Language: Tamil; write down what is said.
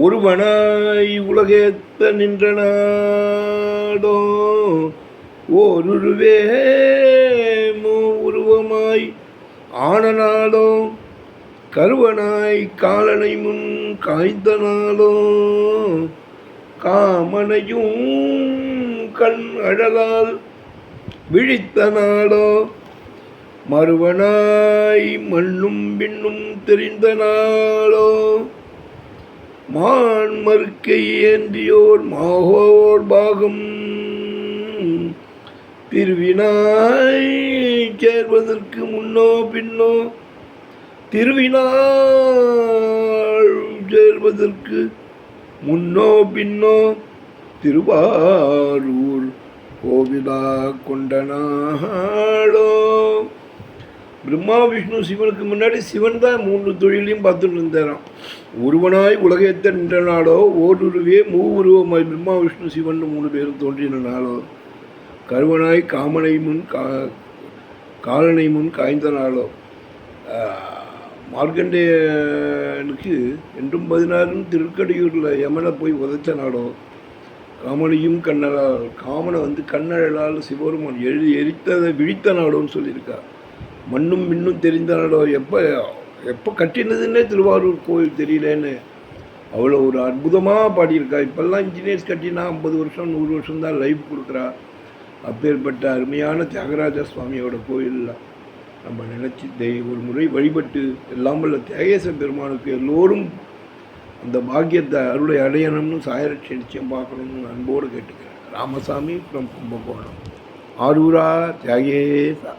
ஒருவனாய் உலகேத்த நின்ற நாடோ ஓருருவே உருவமாய் ஆன நாளோ கருவனாய் காலனை முன் காய்ந்த நாளோ காமனையும் கண் அழலால் விழித்த நாளோ மறுவனாய் மண்ணும் பின்னும் தெரிந்த நாளோ மான் மறுக்கை ஏந்தியோர் மாகோர் பாகம் திருவினாய் சேர்வதற்கு முன்னோ பின்னோ திருவினாள் சேர்வதற்கு முன்னோ பின்னோ திருவாரூர் கோவிலா கொண்ட நாளோ. பிரம்மா விஷ்ணு சிவனுக்கு முன்னாடி சிவன் தான் 3 தொழிலையும் பார்த்துட்டு இருந்தாராம். ஒருவனாய் உலகேத்த நின்ற நாளோ ஓருருவே மூவுருவமாய் பிரம்மா விஷ்ணு சிவன் 3 பேரும் தோன்றின நாளோ கருவனாய் காமனை முன் காலனை முன் காய்ந்த நாளோ மார்க்கண்டேயனுக்கு என்றும் 16 திருக்கடியூரில் யமனை போய் உதைச்ச நாளோ காமனையும் கண்ணலால் காமனை கண்ணழலால் சிவருமான் எரித்ததை விழித்த நாடோன்னு சொல்லியிருக்கா. மண்ணும் மின்னும் தெரிந்த நாடோ எப்போ கட்டினதுன்னே திருவாரூர் கோயில் தெரியலேன்னு அவ்வளோ ஒரு அற்புதமாக பாடியிருக்கா. இப்போல்லாம் இன்ஜினியர்ஸ் கட்டினா 50 வருஷம் 100 வருஷம் தான் லைஃப் கொடுக்குறா. அப்பேற்பட்ட அருமையான தியாகராஜ சுவாமியோட கோயிலில் நம்ம நினச்சி ஒரு முறை வழிபட்டு எல்லாம் வல்ல தியாகேச பெருமானுக்கு எல்லோரும் அந்த பாக்கியத்தை அருளை அடையணும்னு சாயரட்சி நிச்சயம் பார்க்கணும்னு அன்போடு கேட்டுக்கிறேன். ராமசாமி ஃப்ரம் கும்பகோணம். ஆரூரா தியாகேசா.